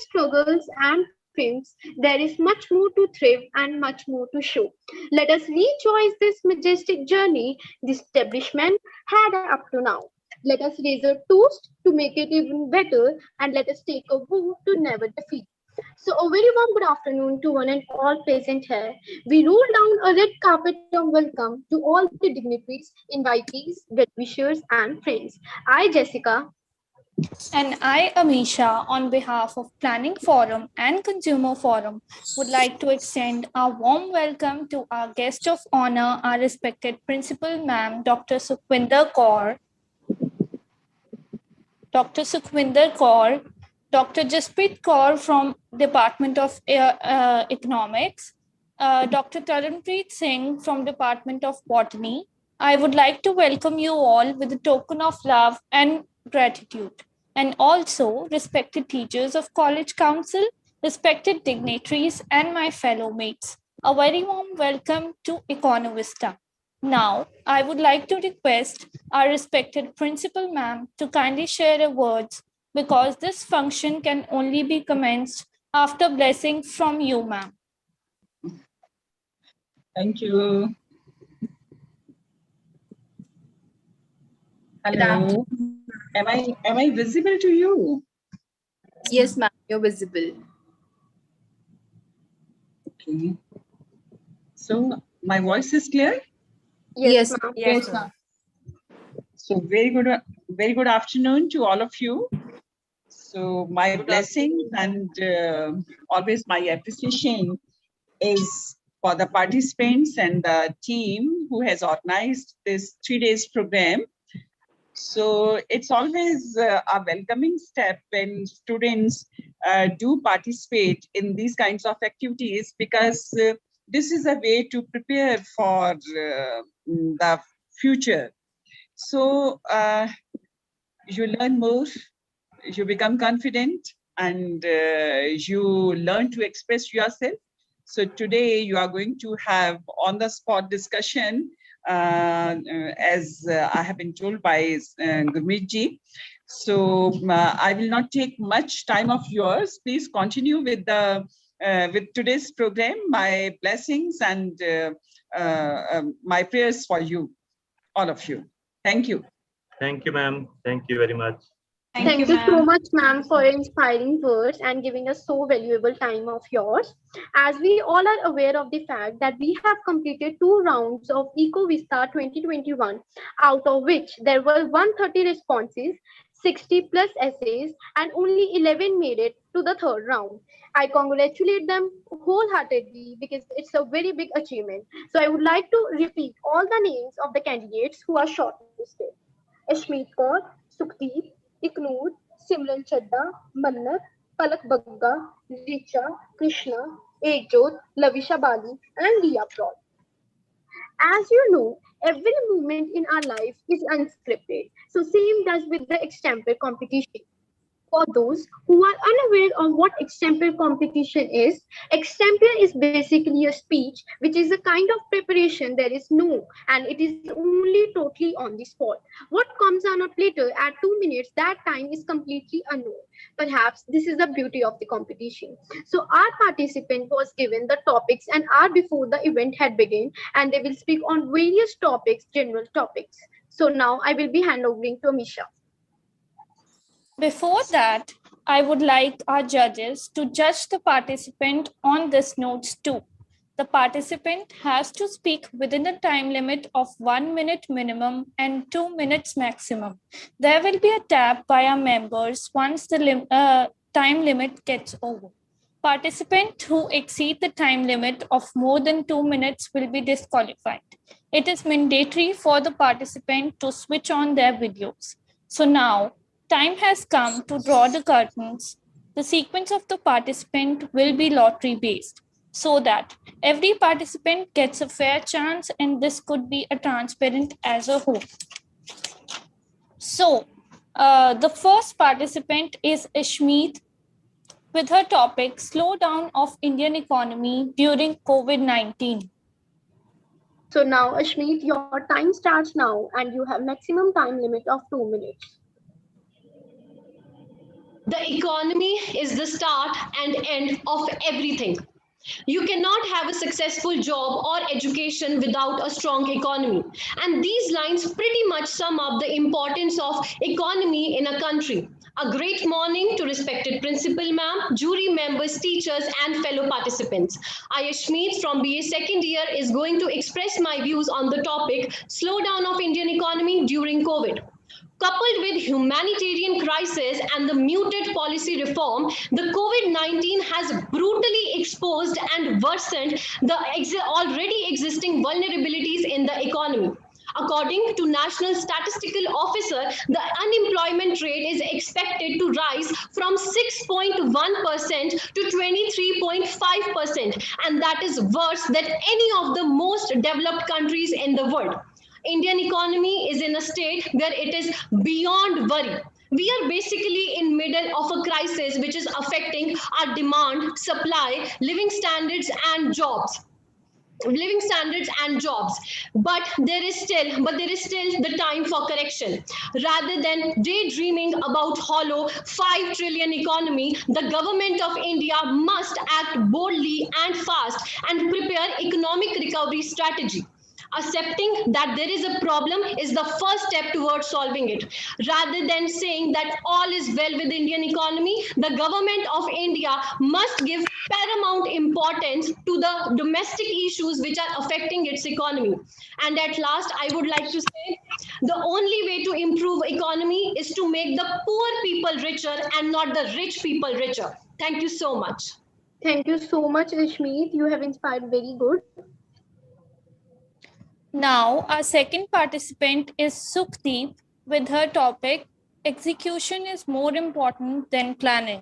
struggles and triumphs, there is much more to thrive and much more to show. Let us rejoice this majestic journey the establishment had up to now. Let us raise a toast to make it even better, and let us take a vow to never defeat. So, a very warm good afternoon to one and all present here. We roll down a red carpet of welcome to all the dignitaries, invitees, well-wishers, and friends. I, Jessica, And I, Amisha, on behalf of Planning Forum and Consumer Forum, would like to extend a warm welcome to our guest of honor, our respected Principal Ma'am, Dr. Sukhwinder Kaur, Dr. Jasprit Kaur from Department of Economics, Dr. Taranpreet Singh from Department of Botany. I would like to welcome you all with a token of love and gratitude. And also respected teachers of College Council, respected dignitaries, and my fellow mates. A very warm welcome to ECONOVISTA. Now, I would like to request our respected Principal Ma'am to kindly share her words because this function can only be commenced after blessing from you, ma'am. Thank you. Hello. Am I visible to you? Yes, ma'am, you're visible. Okay. So my voice is clear? Yes, ma'am. yes, ma'am. So very good afternoon to all of you. So my blessing and always my appreciation is for the participants and the team who has organized this 3 days program. So it's always a welcoming step when students do participate in these kinds of activities because this is a way to prepare for the future. So you learn more, you become confident, and you learn to express yourself. So today you are going to have on-the-spot discussion as I have been told by Gurmeet ji. So I will not take much time of yours. Please continue with the with today's program. My blessings and my prayers for you, all of you. Thank you. Thank you, ma'am. Thank you very much. Thank you so much, ma'am, for your inspiring words and giving us so valuable time of yours. As we all are aware of the fact that we have completed 2 rounds of EcoVista 2021, out of which there were 130 responses, 60 plus essays, and only 11 made it to the 3rd round. I congratulate them wholeheartedly because it's a very big achievement. So I would like to repeat all the names of the candidates who are shortlisted. Ashmeet Kaur, Sukhdeep, Iknoor, Simran Chadda, Mannat, Palak Bagga, Richa, Krishna, Ekjot, Lavisha Bali, and Leah Prod. As you know, every moment in our life is unscripted. So same does with the extemporary competition. For those who are unaware of what extemporary competition is, extemporary is basically a speech which is a kind of preparation there is no, and it is only totally on the spot. What comes on up later at 2 minutes, that time is completely unknown. Perhaps this is the beauty of the competition. So our participant was given the topics an hour before the event had begun, and they will speak on various topics, general topics. So now I will be handovering to Amisha. Before that, I would like our judges to judge the participant on this notes too. The participant has to speak within a time limit of 1 minute minimum and 2 minutes maximum. There will be a tab by our members once the time limit gets over. Participants who exceed the time limit of more than 2 minutes will be disqualified. It is mandatory for the participant to switch on their videos. So now, time has come to draw the curtains. The sequence of the participant will be lottery based so that every participant gets a fair chance, and this could be a transparent as a whole. So the first participant is Ashmeet with her topic, Slowdown of Indian Economy During COVID-19. So now, Ashmeet, your time starts now and you have maximum time limit of 2 minutes. The economy is the start and end of everything. You cannot have a successful job or education without a strong economy. And these lines pretty much sum up the importance of economy in a country. A great morning to respected principal ma'am, jury members, teachers, and fellow participants. Ayashmeet from BA second year is going to express my views on the topic slowdown of Indian economy during COVID. Coupled with humanitarian crisis and the muted policy reform, the COVID-19 has brutally exposed and worsened the already existing vulnerabilities in the economy. According to National Statistical Officer, the unemployment rate is expected to rise from 6.1% to 23.5%, and that is worse than any of the most developed countries in the world. Indian economy is in a state where it is beyond worry. We are basically in middle of a crisis which is affecting our demand, supply, living standards and jobs. But there is still the time for correction. Rather than daydreaming about hollow 5 trillion economy, the government of India must act boldly and fast and prepare economic recovery strategy. Accepting that there is a problem is the first step towards solving it. Rather than saying that all is well with the Indian economy, the government of India must give paramount importance to the domestic issues which are affecting its economy. And at last, I would like to say, the only way to improve economy is to make the poor people richer and not the rich people richer. Thank you so much. Thank you so much, Ashmeet. You have inspired very good. Now, our second participant is Sukhdeep with her topic, Execution is more important than planning.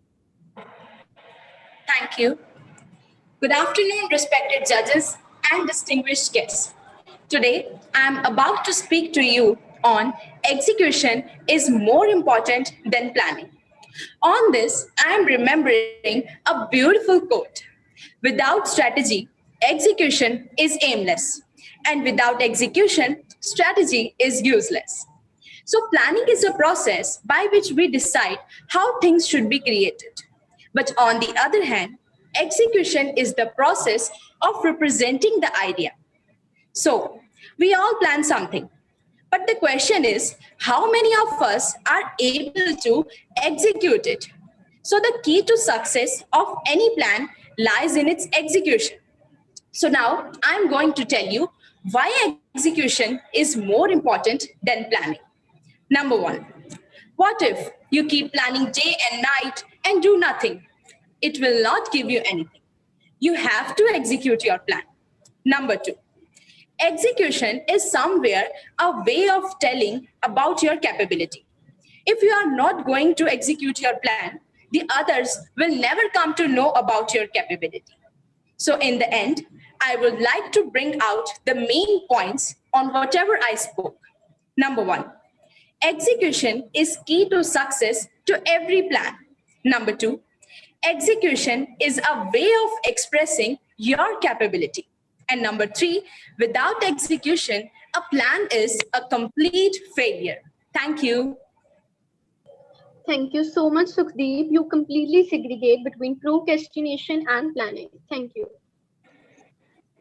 Thank you. Good afternoon, respected judges and distinguished guests. Today, I am about to speak to you on execution is more important than planning. On this, I am remembering a beautiful quote. Without strategy, execution is aimless. And without execution, strategy is useless. So planning is a process by which we decide how things should be created. But on the other hand, execution is the process of representing the idea. So we all plan something. But the question is, how many of us are able to execute it? So the key to success of any plan lies in its execution. So now I'm going to tell you why execution is more important than planning. Number one, what if you keep planning day and night and do nothing? It will not give you anything. You have to execute your plan. Number two, execution is somewhere a way of telling about your capability. If you are not going to execute your plan, the others will never come to know about your capability. So in the end, I would like to bring out the main points on whatever I spoke. Number one, execution is key to success to every plan. Number two, execution is a way of expressing your capability. And number three, without execution, a plan is a complete failure. Thank you. Thank you so much, Sukhdeep. You completely segregate between procrastination and planning. Thank you.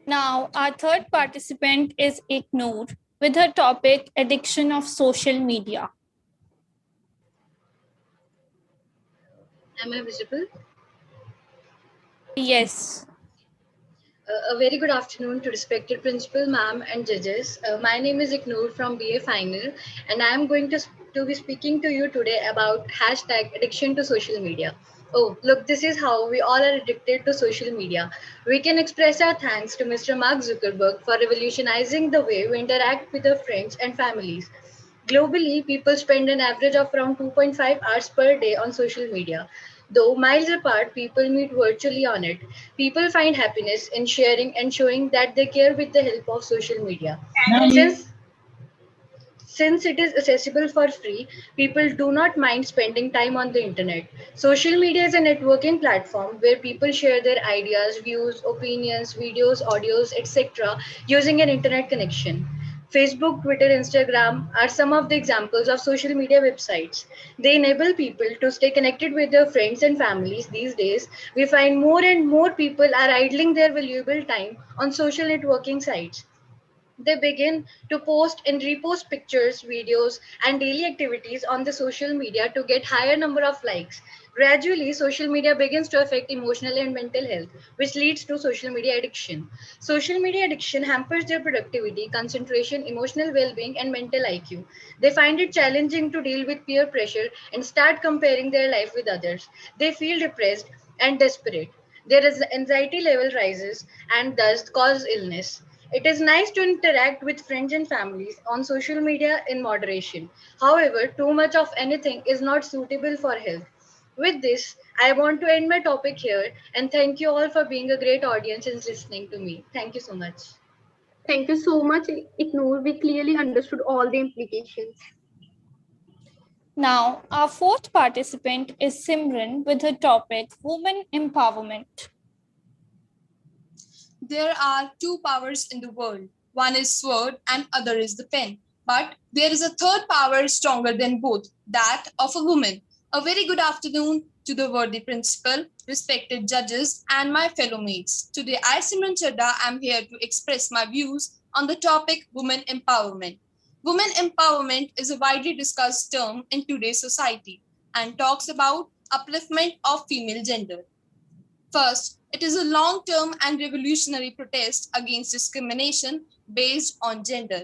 Now, our third participant is Iknoor with her topic, Addiction of Social Media. Am I visible? Yes. A very good afternoon to respected principal, ma'am, and judges. My name is Iknoor from BA Final, and I am going to be speaking to you today about hashtag addiction to social media. Oh, look, this is how we all are addicted to social media. We can express our thanks to Mr. Mark Zuckerberg for revolutionizing the way we interact with our friends and families. Globally, people spend an average of around 2.5 hours per day on social media. Though miles apart, people meet virtually on it. People find happiness in sharing and showing that they care with the help of social media. Since it is accessible for free, people do not mind spending time on the internet. Social media is a networking platform where people share their ideas, views, opinions, videos, audios, etc. using an internet connection. Facebook, Twitter, Instagram are some of the examples of social media websites. They enable people to stay connected with their friends and families. These days, we find more and more people are idling their valuable time on social networking sites. They begin to post and repost pictures, videos, and daily activities on the social media to get higher number of likes. Gradually, social media begins to affect emotional and mental health, which leads to social media addiction. Social media addiction hampers their productivity, concentration, emotional well-being, and mental IQ. They find it challenging to deal with peer pressure and start comparing their life with others. They feel depressed and desperate. Their anxiety level rises and thus cause illness. It is nice to interact with friends and families on social media in moderation. However, too much of anything is not suitable for health. With this, I want to end my topic here and thank you all for being a great audience and listening to me. Thank you so much. Thank you so much, Ignore. We clearly understood all the implications. Now, our fourth participant is Simran with her topic, Women Empowerment. There are two powers in the world. One is sword and other is the pen. But there is a third power stronger than both, that of a woman. A very good afternoon to the worthy principal, respected judges, and my fellow mates. Today, I, Simran Chadda, am here to express my views on the topic women empowerment. Women empowerment is a widely discussed term in today's society and talks about upliftment of female gender. First, it is a long-term and revolutionary protest against discrimination based on gender.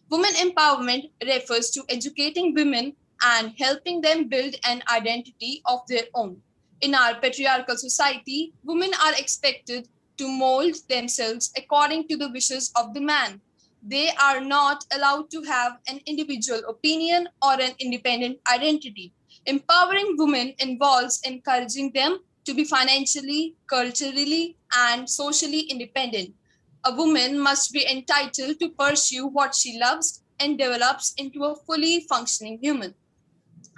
Women empowerment refers to educating women and helping them build an identity of their own. In our patriarchal society, women are expected to mold themselves according to the wishes of the man. They are not allowed to have an individual opinion or an independent identity. Empowering women involves encouraging them to be financially, culturally, and socially independent. A woman must be entitled to pursue what she loves and develops into a fully functioning human.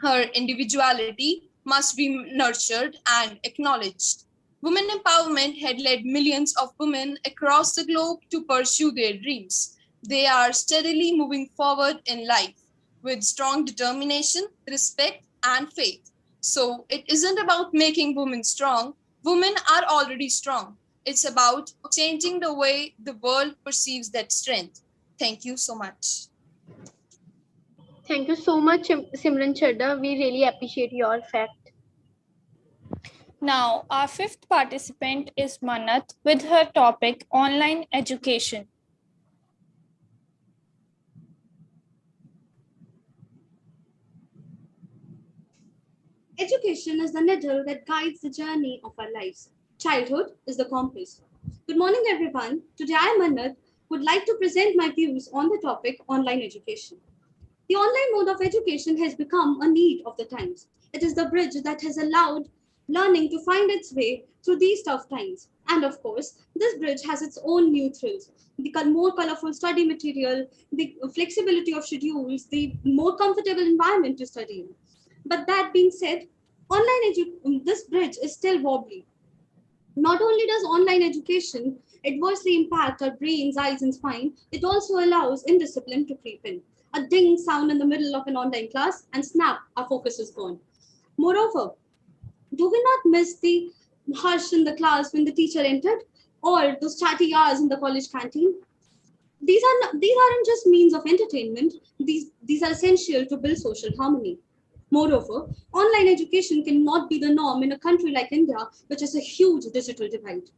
Her individuality must be nurtured and acknowledged. Women empowerment had led millions of women across the globe to pursue their dreams. They are steadily moving forward in life with strong determination, respect, and faith. So it isn't about making women strong. Women are already strong. It's about changing the way the world perceives that strength. Thank you so much. Thank you so much, Simran Chadda. We really appreciate your fact. Now, our fifth participant is Manat with her topic, Online Education. Education is the needle that guides the journey of our lives. Childhood is the compass. Good morning, everyone. Today, I, Manat, would like to present my views on the topic online education. The online mode of education has become a need of the times. It is the bridge that has allowed learning to find its way through these tough times. And of course, this bridge has its own new thrills. The more colorful study material, the flexibility of schedules, the more comfortable environment to study in. But that being said, this bridge is still wobbly. Not only does online education adversely impact our brains, eyes, and spine, it also allows indiscipline to creep in. A ding sound in the middle of an online class, and snap, our focus is gone. Moreover, do we not miss the hush in the class when the teacher entered, or those chatty hours in the college canteen? These aren't just means of entertainment. These are essential to build social harmony. Moreover, online education cannot be the norm in a country like India, which has a huge digital divide.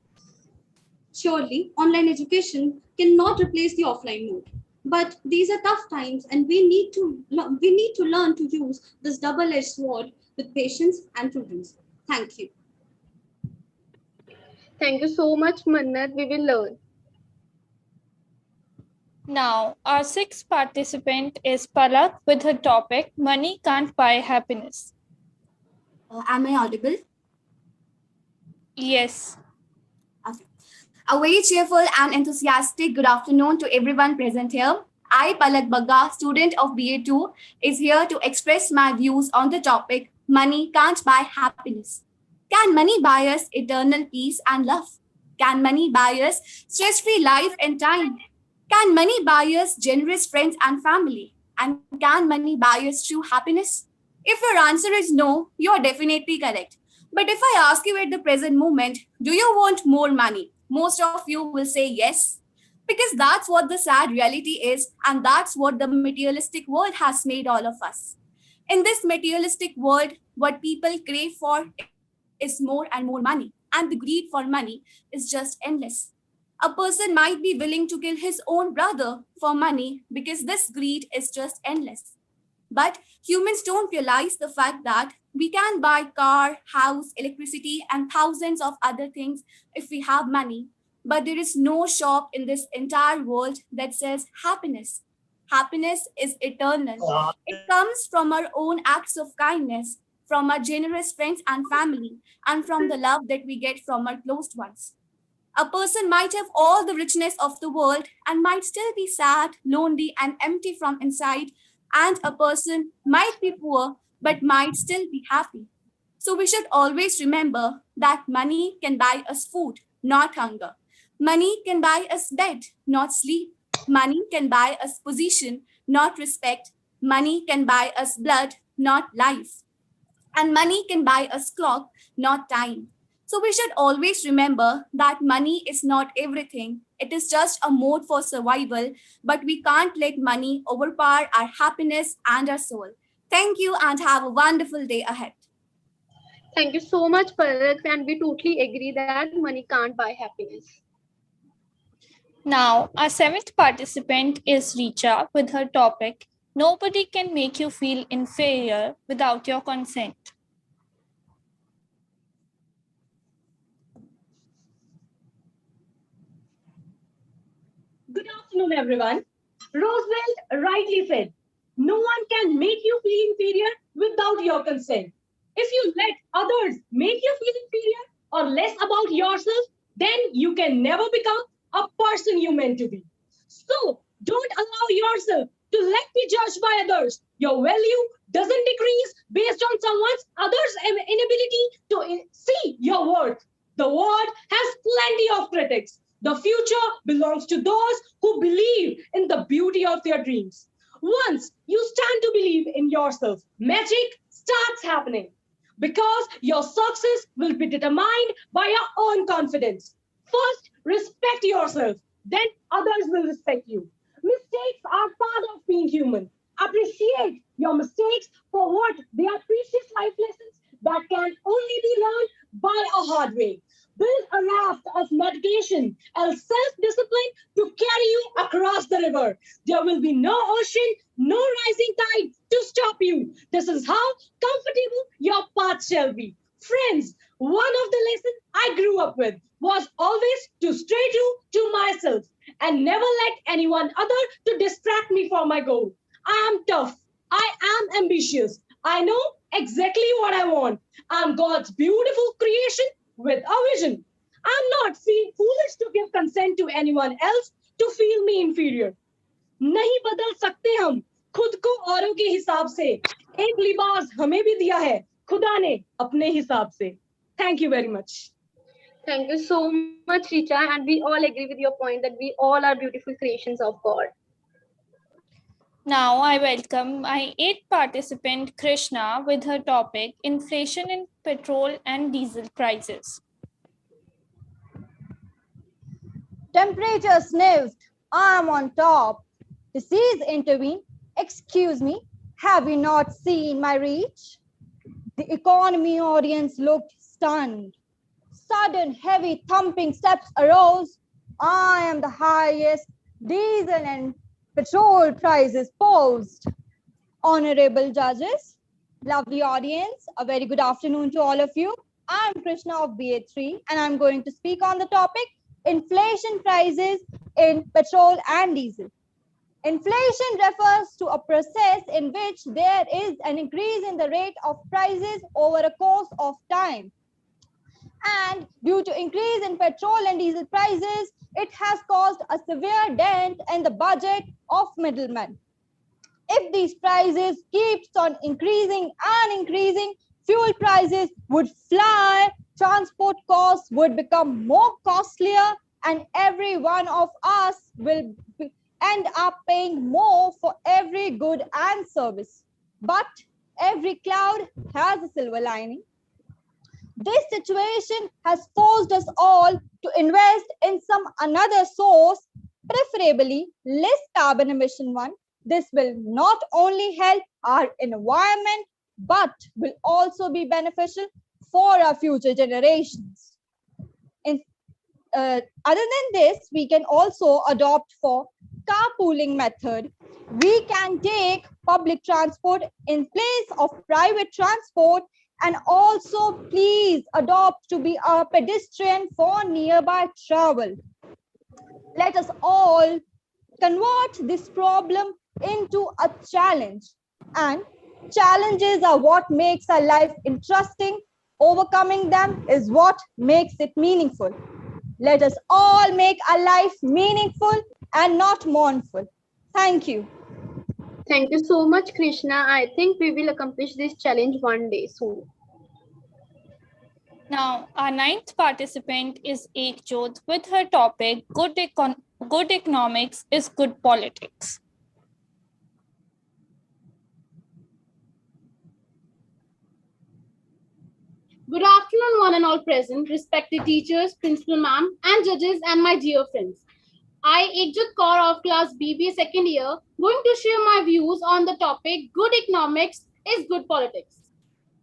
Surely, online education cannot replace the offline mode. But these are tough times, and we need to learn to use this double-edged sword with patience and prudence. Thank you. Thank you so much, Manat. We will learn. Now, our sixth participant is Palak with her topic, Money Can't Buy Happiness. Am I audible? Yes. Okay. A very cheerful and enthusiastic good afternoon to everyone present here. I, Palak Bagga, student of BA2, is here to express my views on the topic, Money Can't Buy Happiness. Can money buy us eternal peace and love? Can money buy us stress-free life and time? Can money buy us generous friends and family? And can money buy us true happiness? If your answer is no, you are definitely correct. But if I ask you at the present moment, do you want more money? Most of you will say yes. Because that's what the sad reality is, and that's what the materialistic world has made all of us. In this materialistic world, what people crave for is more and more money, and the greed for money is just endless. A person might be willing to kill his own brother for money because this greed is just endless. But humans don't realize the fact that we can buy car, house, electricity, and thousands of other things if we have money. But there is no shop in this entire world that says happiness. Happiness is eternal. It comes from our own acts of kindness, from our generous friends and family, and from the love that we get from our closed ones. A person might have all the richness of the world and might still be sad, lonely, and empty from inside. And a person might be poor but might still be happy. So we should always remember that money can buy us food, not hunger. Money can buy us bed, not sleep. Money can buy us position, not respect. Money can buy us blood, not life. And money can buy us clock, not time. So we should always remember that money is not everything. It is just a mode for survival, but we can't let money overpower our happiness and our soul. Thank you and have a wonderful day ahead. Thank you so much, Parak, and we totally agree that money can't buy happiness. Now, our seventh participant is Richa with her topic, Nobody can make you feel inferior without your consent. Good afternoon, everyone. Roosevelt rightly said, no one can make you feel inferior without your consent. If you let others make you feel inferior or less about yourself, then you can never become a person you meant to be. So don't allow yourself to let be judged by others. Your value doesn't decrease based on someone's other's inability to see your worth. The world has plenty of critics. The future belongs to those who believe in the beauty of their dreams. Once you stand to believe in yourself, magic starts happening because your success will be determined by your own confidence. First, respect yourself, then others will respect you. Mistakes are part of being human. Appreciate your mistakes for what they are, precious life lessons that can only be learned by a hard way. Build a raft of meditation and self-discipline to carry you across the river. There will be no ocean, no rising tide to stop you. This is how comfortable your path shall be. Friends, one of the lessons I grew up with was always to stay true to myself and never let anyone other to distract me from my goal. I am tough. I am ambitious. I know exactly what I want. I'm God's beautiful creation with a vision. I'm not foolish to give consent to anyone else to feel me inferior. नहीं बदल सकते हम खुद को औरों के हिसाब से. एक लिबास हमें भी दिया है खुदा ने अपने हिसाब से. Thank you very much. Thank you so much, Richa, and we all agree with your point that we all are beautiful creations of God. Now I welcome my eighth participant, Krishna, with her topic, Inflation in Petrol and Diesel Prices. Temperature sniffed. I am on top. Disease intervened. Excuse me, have you not seen my reach? The economy audience looked stunned. Sudden heavy thumping steps arose. I am the highest diesel and petrol prices posed. Honorable judges, lovely audience, a very good afternoon to all of you. I'm Krishna of BA3 and I'm going to speak on the topic inflation prices in petrol and diesel. Inflation refers to a process in which there is an increase in the rate of prices over a course of time. And due to increase in petrol and diesel prices, it has caused a severe dent in the budget of middlemen. If these prices keeps on increasing and increasing, fuel prices would fly, transport costs would become more costlier, and every one of us will and are paying more for every good and service. But every cloud has a silver lining. This situation has forced us all to invest in some another source, preferably less carbon emission one. This will not only help our environment, but will also be beneficial for our future generations. Other than this, we can also adopt for carpooling method. We can take public transport in place of private transport, and also please adopt to be a pedestrian for nearby travel. Let us all convert this problem into a challenge, and challenges are what makes our life interesting. Overcoming them is what makes it meaningful. Let us all make our life meaningful and not mournful. Thank you. Thank you so much, Krishna. I think we will accomplish this challenge one day soon. Now, our ninth participant is Ekjot with her topic, Good Economics is Good Politics. Good afternoon, one and all present, respected teachers, principal ma'am, and judges, and my dear friends. I, Ekjot Kaur of class BBA second year, going to share my views on the topic, Good Economics is Good Politics.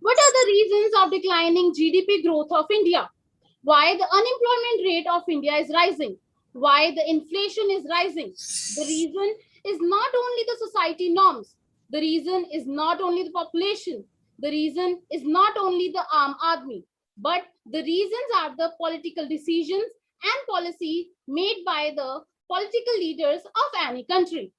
What are the reasons of declining GDP growth of India? Why the unemployment rate of India is rising? Why the inflation is rising? The reason is not only the society norms. The reason is not only the population. The reason is not only the Aam Aadmi, but the reasons are the political decisions and policy made by the political leaders of any country.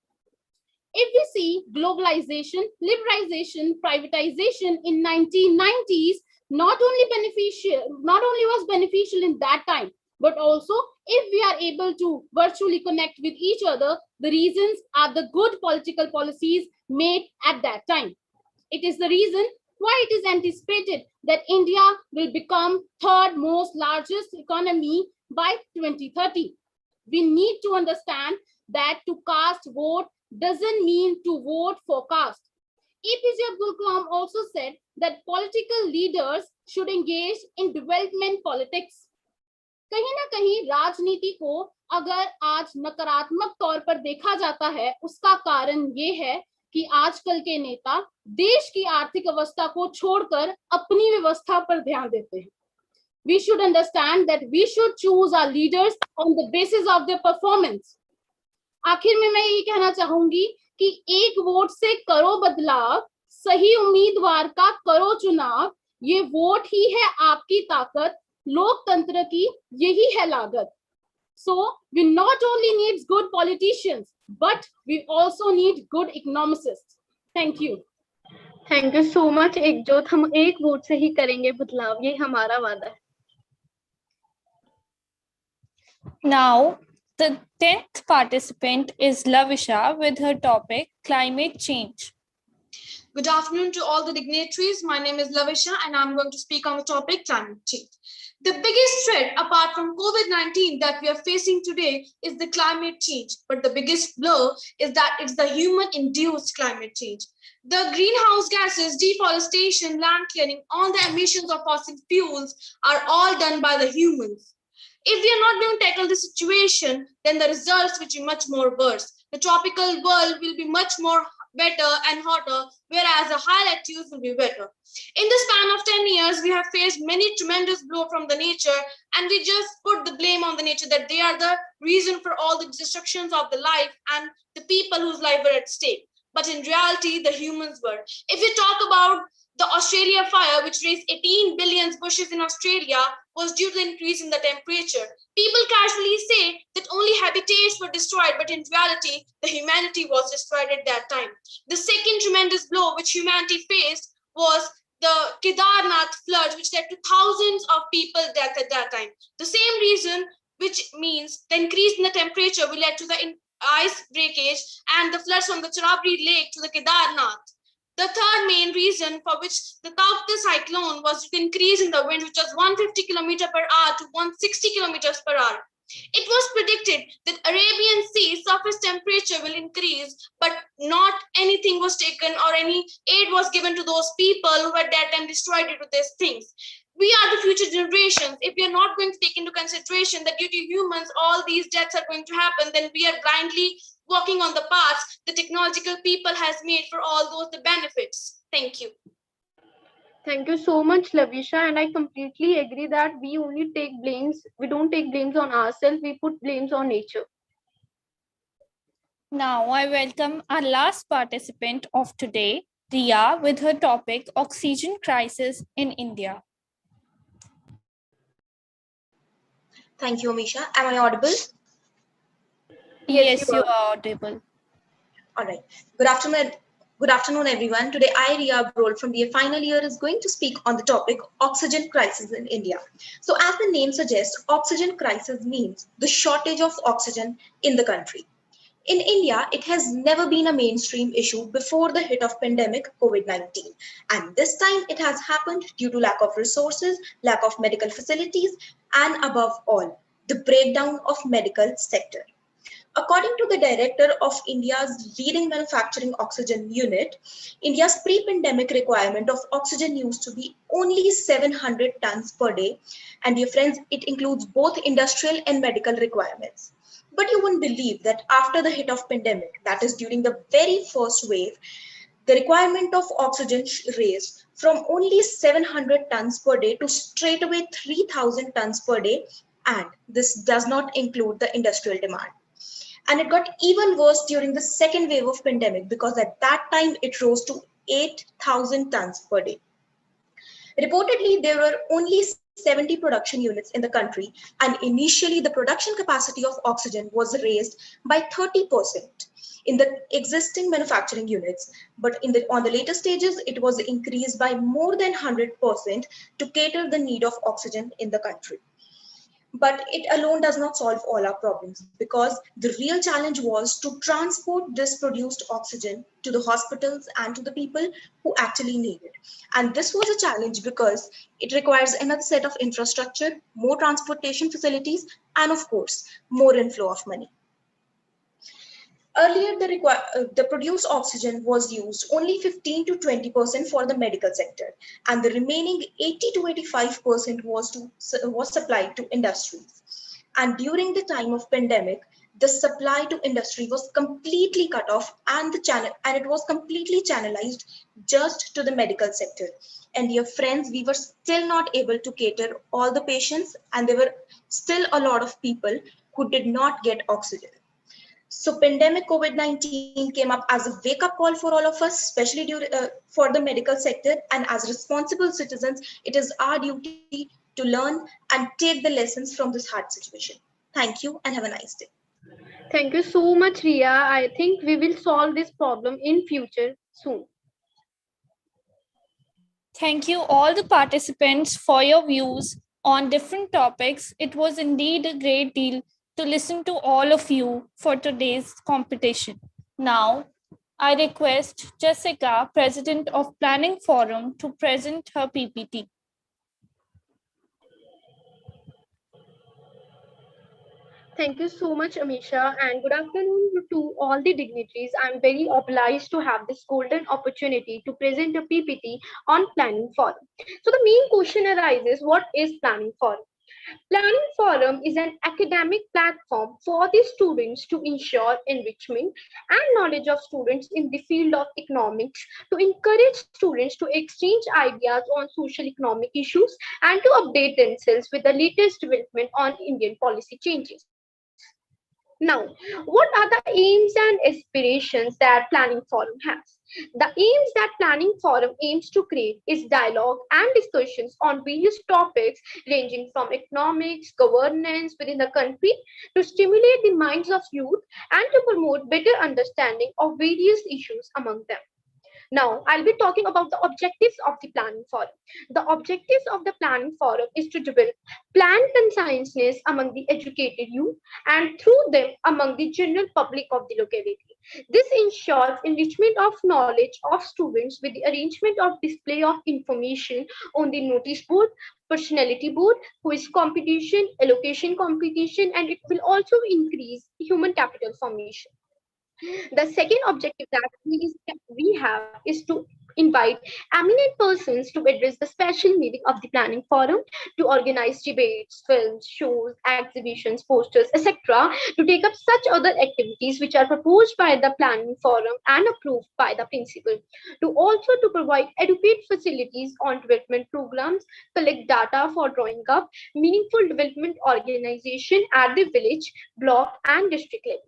If we see globalization, liberalization, privatization in 1990s, not only was beneficial in that time, but also if we are able to virtually connect with each other, the reasons are the good political policies made at that time. It is the reason why it is anticipated that India will become third most largest economy by 2030. We need to understand that to cast vote doesn't mean to vote for caste. APJ Abdul Kalam also said that political leaders should engage in development politics. कहीं ना कहीं राजनीति को अगर आज नकारात्मक तौर पर देखा जाता है, उसका कारण ये है कि आजकल के नेता देश की आर्थिक अवस्था को छोड़कर अपनी व्यवस्था पर ध्यान देते हैं. We should understand that we should choose our leaders on the basis of their performance. आखिर में मैं ये कहना चाहूंगी कि एक वोट से करो बदलाव, सही उम्मीदवार का करो चुनाव, ये वोट ही है आपकी ताकत, लोकतंत्र की यही है लागत. So we not only need good politicians, but we also need good economists. Thank you. Thank you so much, Ekjot. हम एक वोट से ही करेंगे बदलाव, ये हमारा वादा है. Now, the 10th participant is Lavisha with her topic, Climate Change. Good afternoon to all the dignitaries. My name is Lavisha and I'm going to speak on the topic climate change. The biggest threat apart from COVID-19 that we are facing today is the climate change. But the biggest blow is that it's the human-induced climate change. The greenhouse gases, deforestation, land clearing, all the emissions of fossil fuels are all done by the humans. If we are not going to tackle the situation, then the results will be much more worse. The tropical world will be much more better and hotter, whereas the high latitudes will be wetter. In the span of 10 years, we have faced many tremendous blows from the nature, and we just put the blame on the nature that they are the reason for all the destructions of the life and the people whose life were at stake. But in reality, the humans were. If we talk about the Australia fire, which raised 18 billion bushes in Australia, was due to the increase in the temperature. People casually say that only habitats were destroyed, but in reality, the humanity was destroyed at that time. The second tremendous blow which humanity faced was the Kedarnath floods, which led to thousands of people death at that time. The same reason, which means the increase in the temperature will lead to the ice breakage and the floods from the Cheraburi Lake to the Kedarnath. The third main reason for which the Taukta cyclone was the increase in the wind, which was 150 km per hour to 160 km per hour. It was predicted that Arabian Sea surface temperature will increase, but not anything was taken or any aid was given to those people who at that time destroyed it with these things. We are the future generations. If we are not going to take into consideration that due to humans, all these deaths are going to happen, then we are blindly walking on the paths the technological people has made for all those the benefits. Thank you. Thank you so much, Lavisha. And I completely agree that we don't take blames on ourselves, we put blames on nature. Now I welcome our last participant of today, Ria, with her topic, Oxygen Crisis in India. Thank you, Amisha. Am I audible? Yes, you are audible. All right. Good afternoon, everyone. Today, I, Ria Brol from BA Final Year, is going to speak on the topic Oxygen Crisis in India. So as the name suggests, oxygen crisis means the shortage of oxygen in the country. In India, it has never been a mainstream issue before the hit of pandemic COVID-19. And this time it has happened due to lack of resources, lack of medical facilities, and above all, the breakdown of medical sector. According to the director of India's leading manufacturing oxygen unit, India's pre-pandemic requirement of oxygen used to be only 700 tons per day. And dear friends, it includes both industrial and medical requirements. But you wouldn't believe that after the hit of pandemic, that is during the very first wave, the requirement of oxygen raised from only 700 tons per day to straight away 3,000 tons per day. And this does not include the industrial demand. And it got even worse during the second wave of pandemic because at that time it rose to 8,000 tons per day. Reportedly, there were only 70 production units in the country, and initially the production capacity of oxygen was raised by 30% in the existing manufacturing units. But on the later stages, it was increased by more than 100% to cater the need of oxygen in the country. But it alone does not solve all our problems because the real challenge was to transport this produced oxygen to the hospitals and to the people who actually need it. And this was a challenge because it requires another set of infrastructure, more transportation facilities, and of course, more inflow of money. Earlier, the produced oxygen was used only 15 to 20% for the medical sector, and the remaining 80 to 85% was supplied to industries. And during the time of pandemic, the supply to industry was completely cut off, and it was completely channelized just to the medical sector. And dear friends, we were still not able to cater all the patients, and there were still a lot of people who did not get oxygen. So pandemic COVID-19 came up as a wake-up call for all of us, especially for the medical sector. And as responsible citizens, it is our duty to learn and take the lessons from this hard situation. Thank you and have a nice day. Thank you so much, Ria. I think we will solve this problem in future soon. Thank you all the participants for your views on different topics. It was indeed a great deal to listen to all of you for today's competition. Now, I request Jessica, President of Planning Forum, to present her PPT. Thank you so much, Amisha, and good afternoon to all the dignitaries. I'm very obliged to have this golden opportunity to present a PPT on Planning Forum. So the main question arises, what is Planning Forum? Planning Forum is an academic platform for the students to ensure enrichment and knowledge of students in the field of economics, to encourage students to exchange ideas on social economic issues and to update themselves with the latest development on Indian policy changes. Now, what are the aims and aspirations that Planning Forum has? The aims that Planning Forum aims to create is dialogue and discussions on various topics ranging from economics, governance within the country to stimulate the minds of youth and to promote better understanding of various issues among them. Now, I'll be talking about the objectives of the Planning Forum. The objectives of the Planning Forum is to develop plant consciousness among the educated youth, and through them among the general public of the locality. This ensures enrichment of knowledge of students with the arrangement of display of information on the notice board, personality board, quiz competition, allocation competition, and it will also increase human capital formation. The second objective that we have is to invite eminent persons to address the special meeting of the planning forum, to organize debates, films, shows, exhibitions, posters, etc., to take up such other activities which are proposed by the planning forum and approved by the principal, to also to provide adequate facilities on development programs, collect data for drawing up meaningful development organization at the village, block, and district level.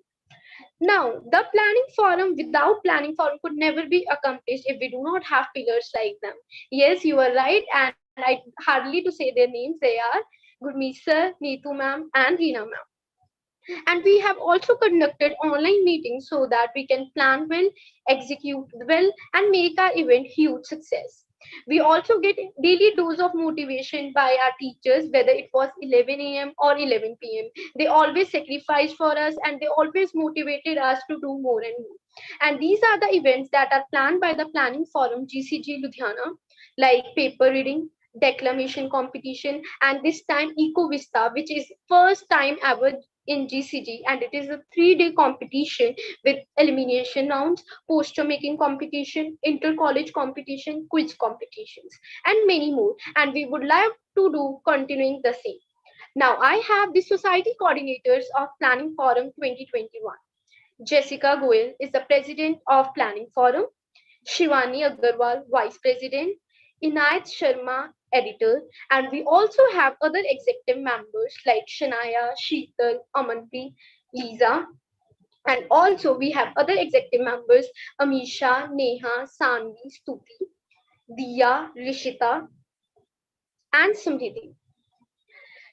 Now, the planning forum without planning forum could never be accomplished if we do not have pillars like them. Yes, you are right, and I hardly to say their names. They are Gurmeet sir, Neetu ma'am, and Reena ma'am. And we have also conducted online meetings so that we can plan well, execute well, and make our event huge success. We also get daily dose of motivation by our teachers, whether it was 11 a.m. or 11 p.m. They always sacrificed for us and they always motivated us to do more and more. And these are the events that are planned by the Planning Forum GCG Ludhiana, like paper reading, declamation competition, and this time EcoVista, which is first time ever in GCG, and it is a 3-day competition with elimination rounds, poster making competition, inter-college competition, quiz competitions, and many more. And we would like to do continuing the same. Now, I have the society coordinators of Planning Forum 2021. Jessica Goel is the president of Planning Forum, Shivani Agarwal, vice president, Inayat Sharma, editor, and we also have other executive members like Shanaya, Sheetal, Amanpreet, Lisa, and also we have other executive members Amisha, Neha, Sanvi, Stuti, Diya, Rishita, and Samriti.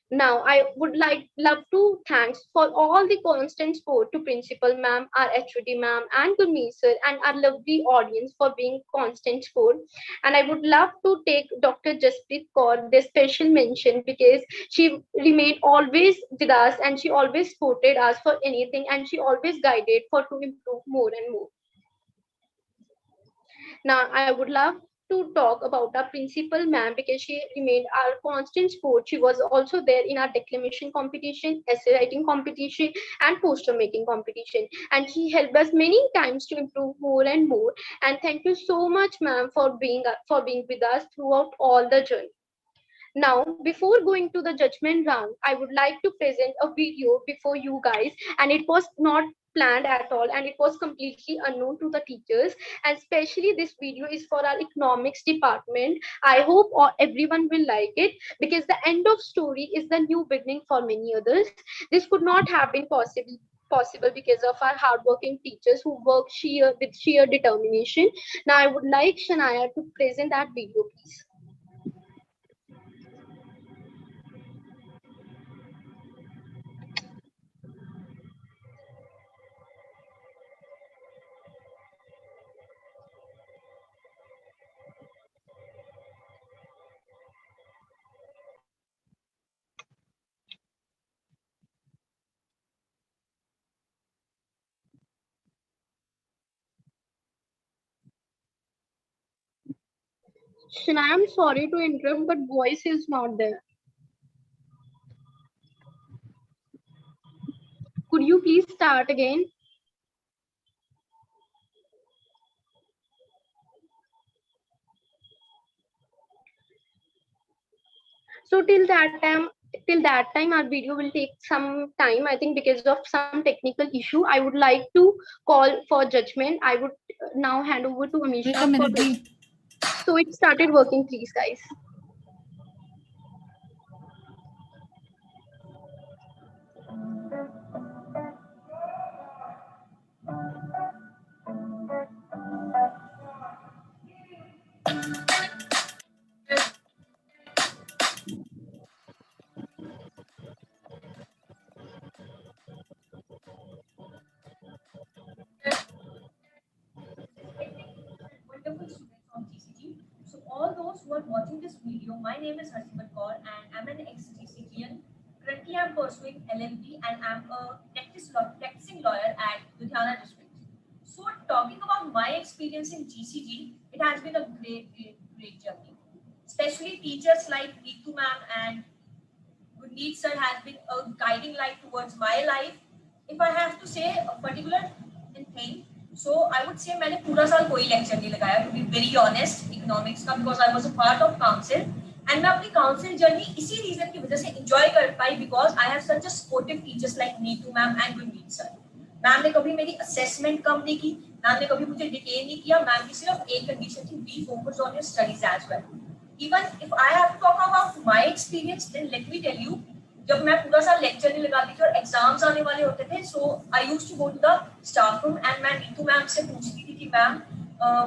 Now, I would love to thanks for all the constant support to Principal Ma'am, our HOD Ma'am, and to me, sir, and our lovely audience for being constant support. And I would love to take Dr. Jasprit Kaur this special mention because she remained always with us and she always supported us for anything and she always guided for to improve more and more. Now, I would love to talk about our principal ma'am because she remained our constant support. She was also there in our declamation competition, essay writing competition, and poster making competition. And she helped us many times to improve more and more. And thank you so much, ma'am, for being with us throughout all the journey. Now, before going to the judgment round, I would like to present a video before you guys, and it was not planned at all and it was completely unknown to the teachers, and especially this video is for our economics department. I hope everyone will like it because the end of story is the new beginning for many others. This could not have been possible because of our hardworking teachers who work with sheer determination. Now I would like Shania to present that video, please. Shania, I'm sorry to interrupt, but voice is not there. Could you please start again? So till that time, our video will take some time. I think because of some technical issue, I would like to call for judgment. I would now hand over to Amisha. So it started working, please, guys. Wonderful students from GCG. So all those who are watching this video, my name is Harsimat Kaur and I'm an ex-GCGian pursuing LLB and I'm a practicing lawyer at Ludhiana district. So talking about my experience in GCG, it has been a great journey. Especially teachers like Neetu ma'am and Gurneet sir has been a guiding light towards my life. If I have to say a particular thing, so I would say मैंने पूरा साल कोई lecture नहीं लगाया, to be very honest, economics का, because I was a part of council and मैं अपनी council journey इसी reason की वजह से enjoy कर पाई because I have such a supportive teachers like Neetu ma'am and Gurneet sir. Ma'am ने कभी मेरी assessment कम नहीं की, मैम ने कभी मुझे detain नहीं किया, मैम की सिर्फ एक condition थी, be focused on your studies as well. Even if I have to talk about my experience, then let me tell you, जब मैं पूरा साल लेक्चर नहीं लगाती थी और एग्जाम्स आने वाले होते थे, so I used to go to the staff room and मैं नीतू मैम से पूछती थी कि मैम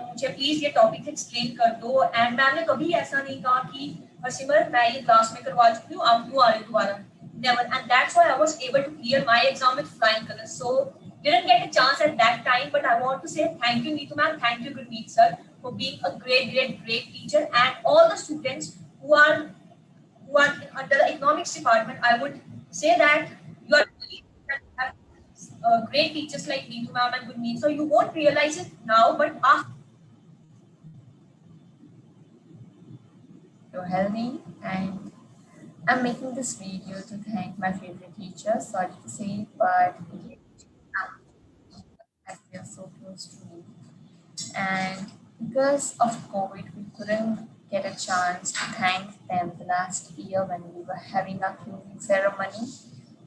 मुझे प्लीज ये टॉपिक एक्सप्लेन कर दो, एंड मैम ने कभी ऐसा नहीं कहा कि हरसिमरत मैं ये क्लास में करवा चुकी हूँ, आप क्यों आ रहे दोबारा, never. And that's why I was able to clear my exam with flying colors. So didn't get a chance at that time, but I want to say thank you Neetu ma'am, thank you Gurmeet sir for being a great teacher, and all the students who are under the economics department. I would say that you are great teachers like Neetu ma'am and Gurmeet, so you won't realize it now, but after you're healthy, and I'm making this video to thank my favorite teacher. Sorry to say, but we are so close to me. And because of COVID, we couldn't get a chance to thank them the last year when we were having our closing ceremony.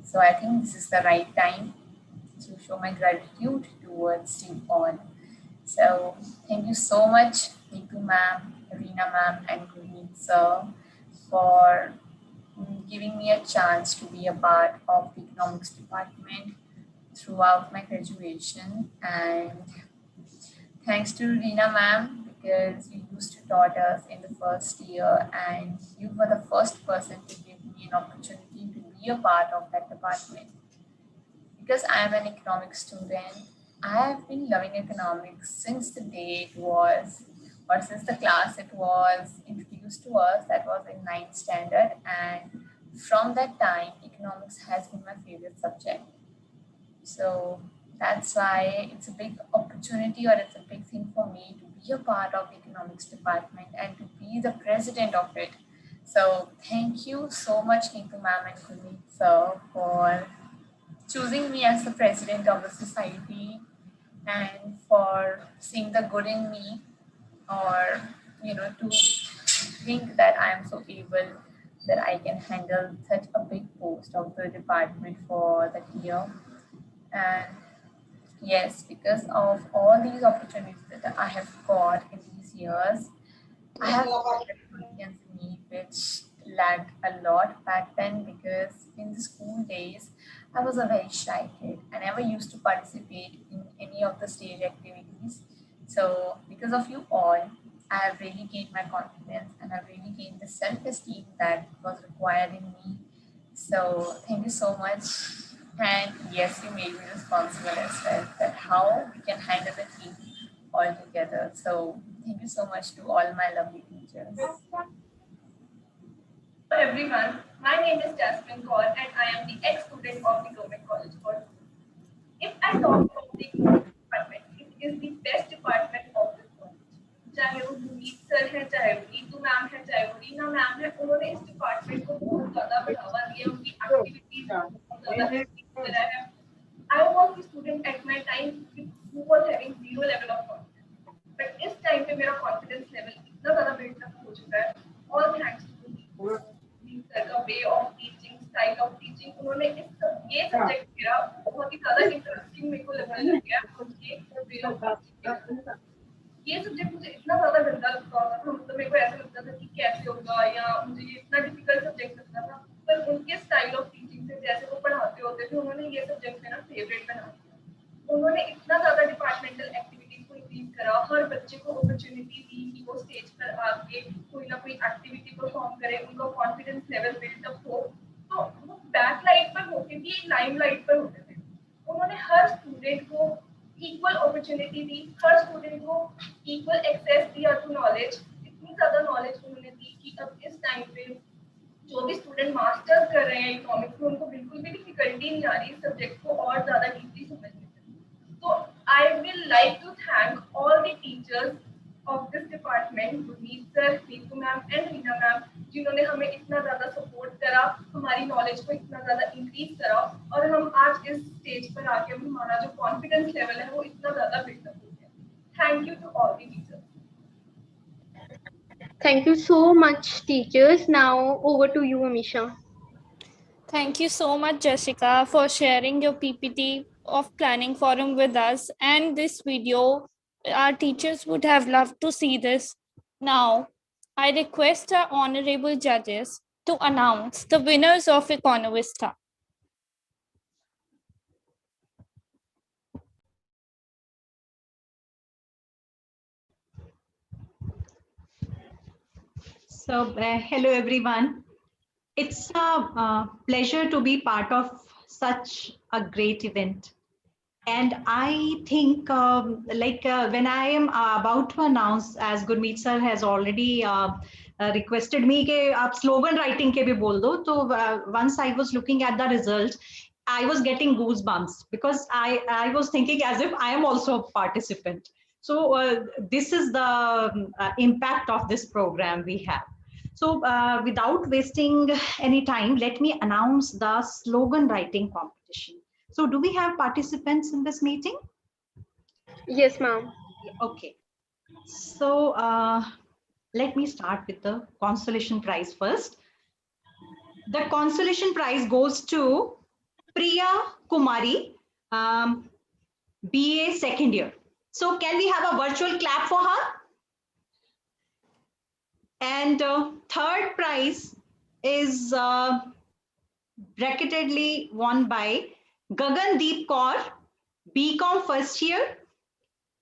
So I think this is the right time to show my gratitude towards you all. So thank you so much, Neetu ma'am, Reena ma'am, and Gurmeet sir for giving me a chance to be a part of the economics department throughout my graduation. And thanks to Reena ma'am, because you used to taught us in the first year and you were the first person to give me an opportunity to be a part of that department. Because I am an economics student, I have been loving economics since the day it was, or since the class it was introduced to us, that was in 9th standard. And from that time, economics has been my favorite subject. So that's why it's a big opportunity, or it's a big thing for me to be a part of the economics department and to be the president of it. So thank you so much, Neetu ma'am and Gurmeet sir, for choosing me as the president of the society and for seeing the good in me, or to think that I am so able that I can handle such a big post of the department for that year. And yes, because of all these opportunities that I have got in these years, I have experience in me which lacked a lot back then, because in the school days, I was a very shy kid. I never used to participate in any of the stage activities. So because of you all, I have really gained my confidence and I've really gained the self-esteem that was required in me. So thank you so much. And yes, you made me responsible as well, that how we can handle the team all together. So thank you so much to all my lovely teachers. Hello everyone, my name is Jasmine Kaur and I am the ex-student of the Government College for. If I talk about the economics department, it is the best department of this college. चाहे वो Gurmeet sir है, चाहे वो Neetu ma'am है, चाहे वो Reena ma'am है, उन्होंने इस डिपार्टमेंट को बहुत ज़्यादा बढ़ावा दिया, उनकी एक्टिविटीज बहुत ज़्यादा करा है. I was the student at my time who was having zero level of confidence, but इस time पे मेरा confidence level इतना ज़्यादा built up हो चुका है, all thanks to the way of teaching, style of teaching. उन्होंने ये subject मेरा बहुत ही ज़्यादा interesting मेरे को लगने लग गया, उनके way of teaching. ये सब्जेक्ट मुझे इतना ज़्यादा गंदा लगता था, मतलब मेरे को ऐसा लगता था कि कैसे होगा, या मुझे ये इतना डिफिकल्ट सब्जेक्ट लगता था, पर उनके स्टाइल ऑफ टीचिंग से जैसे वो पढ़ाते होते थे, उन्होंने ये सब्जेक्ट मेरा फेवरेट बना दिया. उन्होंने इतना ज़्यादा डिपार्टमेंटल एक्टिविटीज को इंक्रीज करा, हर बच्चे को अपॉर्चुनिटी दी कि वो स्टेज पर आके कोई ना कोई एक्टिविटी परफॉर्म करे, उनका कॉन्फिडेंस लेवल बिल्ड अप हो. तो वो बैक लाइट पर होते थे, लाइम लाइट पर होते थे. उन्होंने हर स्टूडेंट को इक्वल अपॉर्चुनिटी दी, हर स्टूडेंट को इक्वल एक्सेस दिया टू नॉलेज. इतनी ज़्यादा नॉलेज उन्होंने दी कि अब इस टाइम पे जो भी स्टूडेंट मास्टर्स कर रहे हैं इकोनॉमिक्स में उनको बिल्कुल भी डिफिकल्टी नहीं आ रही इस सब्जेक्ट को और ज़्यादा डीपली समझने में। तो I will like to thank all the teachers of this department, Gurmeet sir, Neetu ma'am and Reena ma'am, जिन्होंने हमें इतना ज़्यादा सपोर्ट करा, हमारी नॉलेज को इतना ज़्यादा इंक्रीज करा और हम आज इस स्टेज पर आके हमारा जो कॉन्फिडेंस लेवल है वो इतना ज़्यादा बिल्डअप हो गया। Thank you to all the teachers. Thank you so much, teachers. Now over to you, Amisha. Thank you so much, Jessica, for sharing your PPT of planning forum with us and this video. Our teachers would have loved to see this. Now, I request our honorable judges to announce the winners of ECONOVISTA. So, hello everyone. It's a pleasure to be part of such a great event. And I think when I am about to announce, as Gurmeet sir has already requested me कि आप slogan writing के भी बोल दो, तो once I was looking at the result, I was getting goosebumps because I was thinking as if I am also a participant. So this is the impact of this program we have. So without wasting any time, let me announce the slogan writing competition. So do we have participants in this meeting? Yes, ma'am. Okay. So let me start with the Consolation Prize first. The Consolation Prize goes to Priya Kumari, BA second year. So can we have a virtual clap for her? And third prize is bracketedly won by Gagandeep Kaur, BCom first year,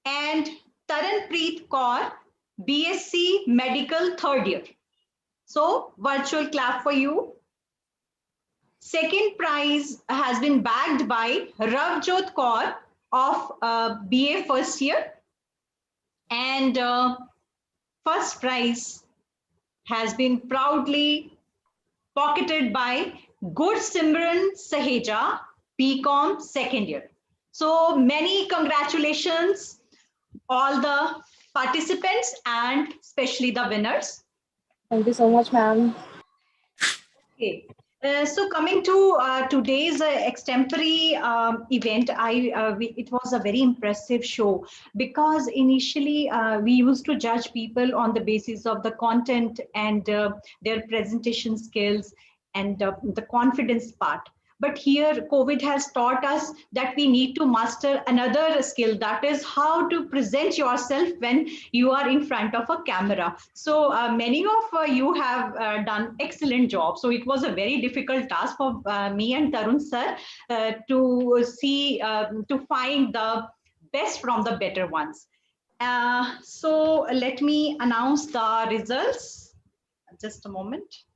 and Taranpreet Kaur, BSc Medical third year. So virtual clap for you. Second prize has been bagged by Ravjot Kaur of BA first year, and first prize has been proudly pocketed by Gursimran Saheja, BCom second year. So many congratulations all the participants and especially the winners. Thank you so much, ma'am. Okay. So coming to today's extempore event, it was a very impressive show because initially we used to judge people on the basis of the content and their presentation skills and the confidence part. But here COVID has taught us that we need to master another skill, that is how to present yourself when you are in front of a camera. So many of you have done excellent job. So it was a very difficult task for me and Tarun sir to find the best from the better ones. So let me announce the results. Just a moment.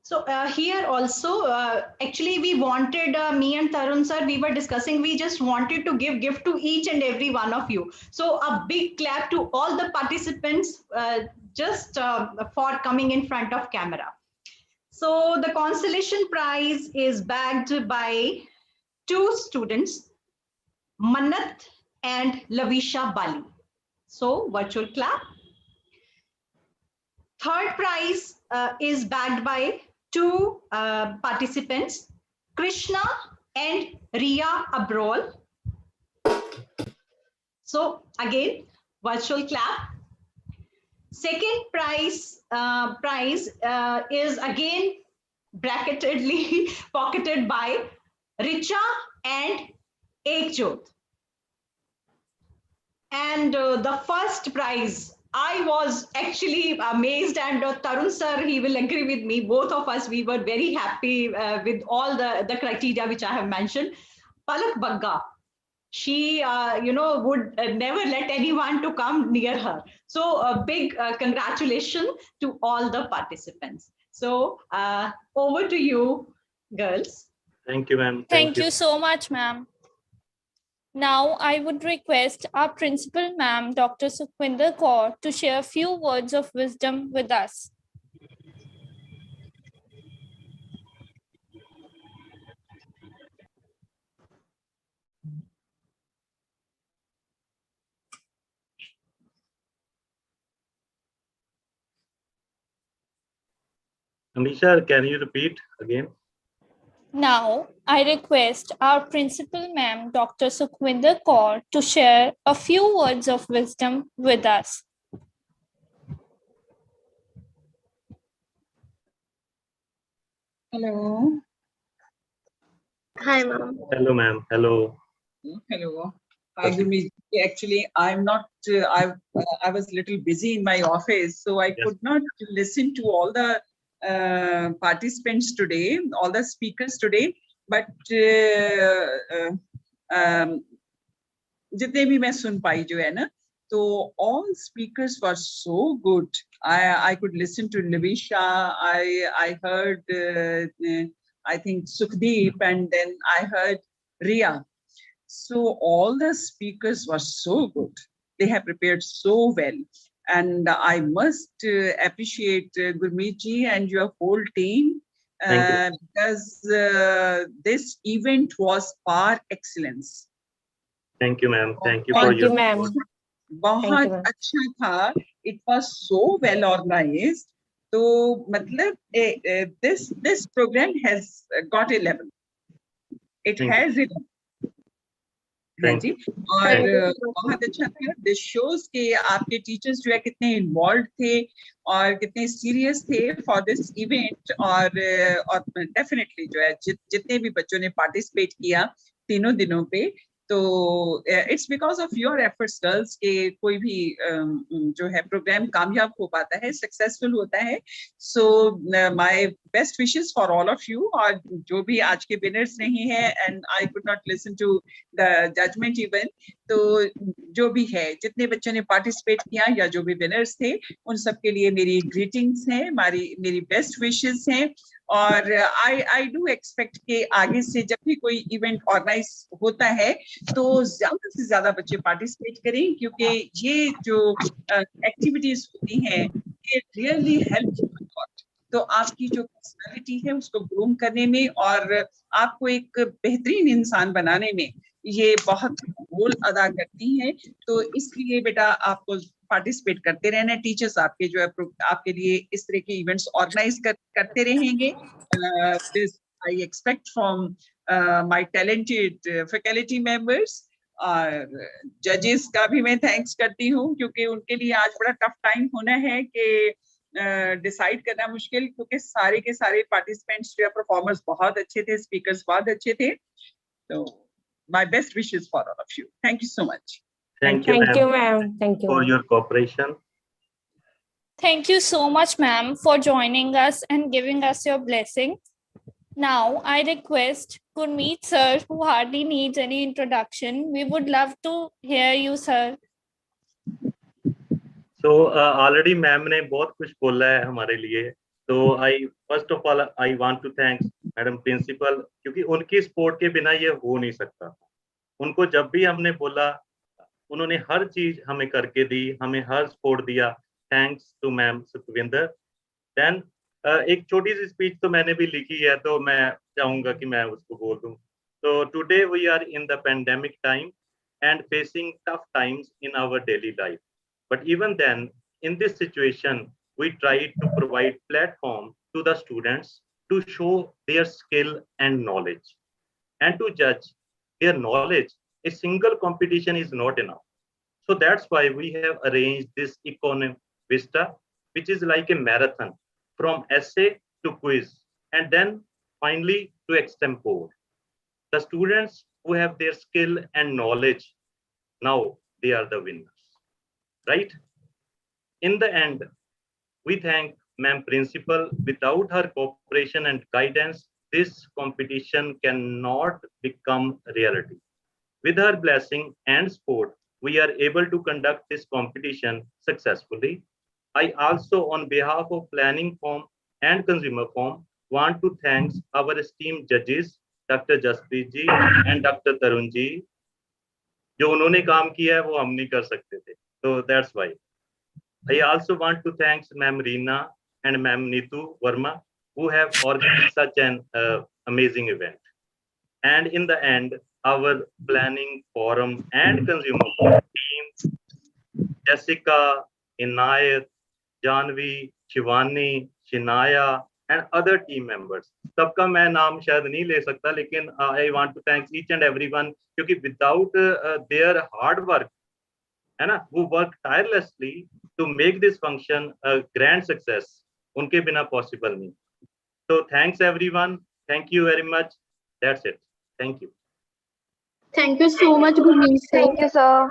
So here also, actually we wanted, me and Tarun sir, we were discussing, we just wanted to give gift to each and every one of you. So a big clap to all the participants just for coming in front of camera. So the Consolation Prize is bagged by two students, Mannat and Lavisha Bali. So virtual clap. Third prize is bagged by two participants, Krishna and Ria Abrol. So again, virtual clap. Second prize is again bracketedly pocketed by Richa and Ekjot. And the first prize, I was actually amazed, and Tarun sir, he will agree with me. Both of us, we were very happy with all the criteria which I have mentioned. Palak Bagga, she would never let anyone to come near her. So a big congratulations to all the participants. So over to you, girls. Thank you, ma'am. Thank you so much, ma'am. Now, I would request our principal, ma'am, Dr. Sukhwinder Kaur, to share a few words of wisdom with us. Amisha, can you repeat again? Now, I request our principal, ma'am, Dr. Sukhwinder Kaur, to share a few words of wisdom with us. Hello. Hi, ma'am. Hello, ma'am. Hello. Hello. Hi, Gurmeet. Actually, I'm not. I was a little busy in my office, so I could not listen to all the participants today, all the speakers today. But जितने भी मैं सुन पाई जो है ना, तो all speakers were so good. I could listen to Lavisha. I heard I think Sukhdeep, and then I heard Ria. So all the speakers were so good. They have prepared so well. And I must appreciate Gurmeet ji and your whole team because this event was par excellence. Thank you, ma'am. Thank you for your support. बहुत अच्छा था. It was so well organized. तो मतलब this program has got a level. It has a level. Thank जी. और बहुत अच्छा था. This shows कि आपके teachers जो है कितने involved थे और कितने serious थे for this event. और definitely जो है जितने भी बच्चों ने participate किया तीनों दिनों पे, तो it's because of your efforts girls कि कोई भी जो है program कामयाब हो पाता है, successful होता है. So my best wishes for all of you. और जो भी आज के winners नहीं है, and I could not listen to the judgment even, तो जो भी है जितने बच्चों ने participate किया या जो भी winners थे, उन सब के लिए मेरी greetings हैं, मेरी best wishes हैं. और I do expect कि आगे से जब भी कोई event organize होता है तो ज्यादा से ज्यादा बच्चे participate करें, क्योंकि ये जो activities होती हैं ये really help you a lot. तो आपकी जो personality है उसको groom करने में और आपको एक बेहतरीन इंसान बनाने में ये बहुत रोल अदा करती हैं. तो इसलिए बेटा आपको पार्टिसिपेट करते रहना. टीचर्स आपके जो है आपके लिए इस तरह के इवेंट्स ऑर्गेनाइज करते रहेंगे. This I expect from my talented faculty members. और जजेस का भी मैं थैंक्स करती हूँ, क्योंकि उनके लिए आज बड़ा टफ टाइम होना है कि डिसाइड करना मुश्किल, क्योंकि सारे के सारे पार्टिसिपेंट्स जो है परफॉर्मर्स बहुत अच्छे थे, स्पीकर्स बहुत अच्छे थे. तो my best wishes for all of you. Thank you so much. Thank you, ma'am. Thank you for your cooperation. Thank you so much, ma'am, for joining us and giving us your blessing. Now, I request Gurmeet sir, who hardly needs any introduction. We would love to hear you, sir. So already ma'am ने बहुत कुछ बोला है हमारे लिए. तो first of all I want to thank madam principal, क्योंकि उनकी सपोर्ट के बिना ये हो नहीं सकता. उनको जब भी हमने बोला उन्होंने हर चीज हमें करके दी, हमें हर सपोर्ट दिया. Thanks to ma'am Sukhwinder. Then एक छोटी सी स्पीच तो मैंने भी लिखी है, तो मैं चाहूंगा कि मैं उसको बोल दूं. तो today we are in the pandemic time and facing tough times in our daily life. But even then, in this situation, we try to provide platform to the students to show their skill and knowledge and to judge their knowledge. A single competition is not enough. So that's why we have arranged this ECONOVISTA, which is like a marathon from essay to quiz and then finally to extempore. The students who have their skill and knowledge, now they are the winners, right? In the end, we thank Ma'am Principal. Without her cooperation and guidance, this competition cannot become reality. With her blessing and support, we are able to conduct this competition successfully. I also, on behalf of Planning Firm and Consumer Firm, want to thank our esteemed judges, Dr. Jaspreet ji and Dr. Tarun ji. जो उन्होंने काम किया है वो हम नहीं कर सकते थे. So that's why. I also want to thank Ma'am Reena and Ma'am Neetu Verma, who have organized such an amazing event. And in the end, our planning forum and consumer forum teams, Jessica, Inayat, Janvi, Shivani, Shinaya, and other team members. सबका मैं नाम शायद नहीं ले सकता, लेकिन I want to thank each and everyone, क्योंकि without their hard work, है ना, who work tirelessly to make this function a grand success, उनके बिना possible नहीं. So thanks everyone. Thank you very much. That's it. Thank you. Thank you so much, Gurmeet sir. Thank you, sir.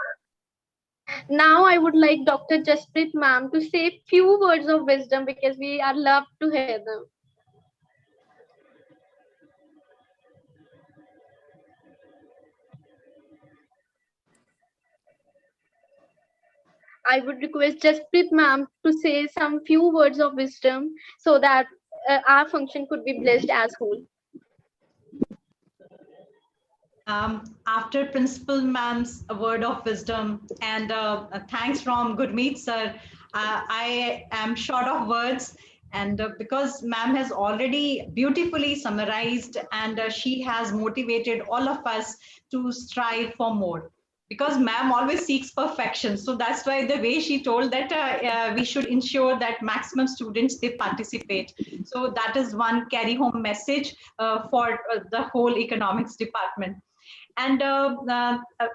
Now I would like Dr. Jasprit ma'am to say few words of wisdom because we are love to hear them. I would request Jasprit ma'am to say some few words of wisdom so that our function could be blessed as whole. After Principal Ma'am's word of wisdom and thanks from Gurmeet sir, I am short of words, and because Ma'am has already beautifully summarized and she has motivated all of us to strive for more. Because Ma'am always seeks perfection, so that's why the way she told that we should ensure that maximum students they participate. So that is one carry home message for the whole economics department. And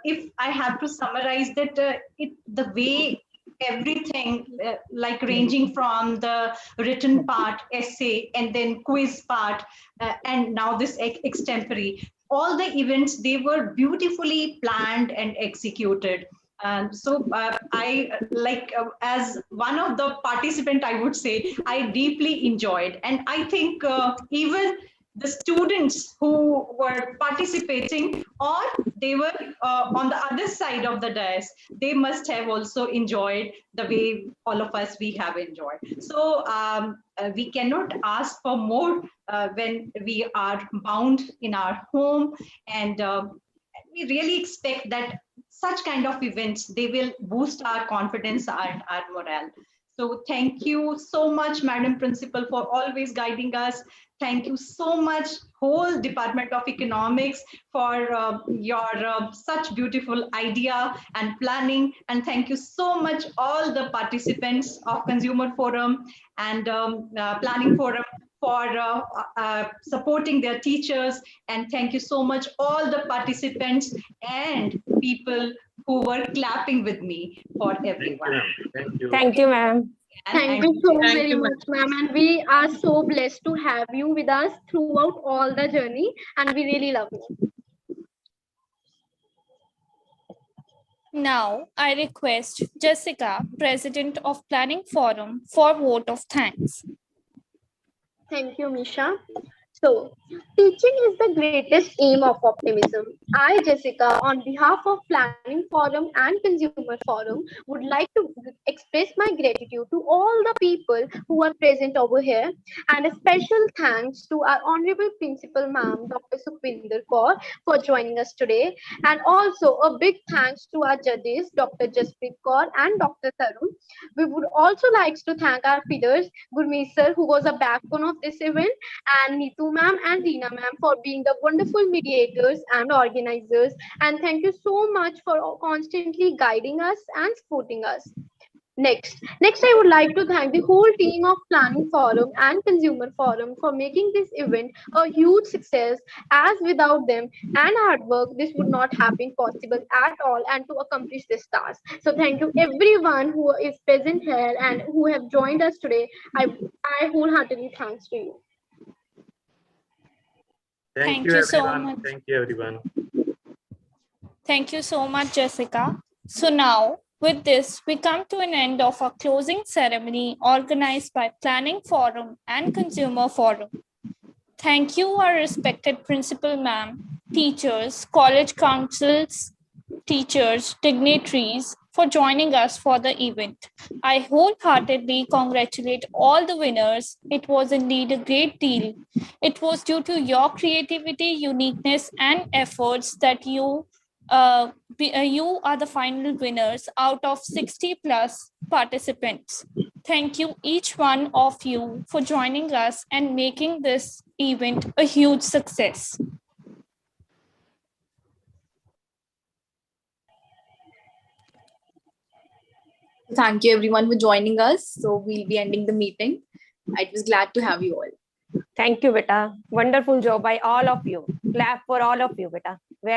if I have to summarize that, the way everything like ranging from the written part, essay, and then quiz part, and now this extempore, all the events, they were beautifully planned and executed. So I like as one of the participant, I would say I deeply enjoyed, and I think even the students who were participating or they were on the other side of the dais, they must have also enjoyed the way all of us we have enjoyed. So we cannot ask for more when we are bound in our home, and we really expect that such kind of events, they will boost our confidence and our morale. So thank you so much, Madam Principal, for always guiding us. Thank you so much, whole Department of Economics, for your such beautiful idea and planning. And thank you so much, all the participants of Consumer Forum and Planning Forum for supporting their teachers. And thank you so much, all the participants and people who were clapping with me for everyone. Thank you. Thank you, ma'am. Thank you so very much, ma'am. And we are so blessed to have you with us throughout all the journey. And we really love you. Now, I request Jessica, President of Planning Forum, for vote of thanks. Thank you, Misha. So, teaching is the greatest aim of optimism. I, Jessica, on behalf of Planning Forum and Consumer Forum, would like to express my gratitude to all the people who are present over here, and a special thanks to our Honorable Principal Ma'am, Dr. Sukhvinder Kaur, for joining us today, and also a big thanks to our judges, Dr. Jasprit Kaur and Dr. Tarun. We would also like to thank our feeders, Gurmeet sir, who was a backbone of this event, and Neetu ma'am and Reena ma'am for being the wonderful mediators and organizers. And thank you so much for constantly guiding us and supporting us. Next, I would like to thank the whole team of Planning Forum and Consumer Forum for making this event a huge success, as without them and hard work, this would not have been possible at all and to accomplish this task. So thank you everyone who is present here and who have joined us today. I wholeheartedly thanks to you. Thank you, so everyone. much. Thank you, everyone. Thank you so much, Jessica. So now, with this, we come to an end of our closing ceremony organized by Planning Forum and Consumer Forum. Thank you, our respected Principal Ma'am, teachers, college councils, teachers, dignitaries, for joining us for the event. I wholeheartedly congratulate all the winners. It was indeed a great deal. It was due to your creativity, uniqueness, and efforts that you You are the final winners out of 60 plus participants. Thank you, each one of you, for joining us and making this event a huge success. Thank you everyone for joining us. So we'll be ending the meeting. I was glad to have you all. Thank you, beta. Wonderful job by all of you. Clap for all of you, beta.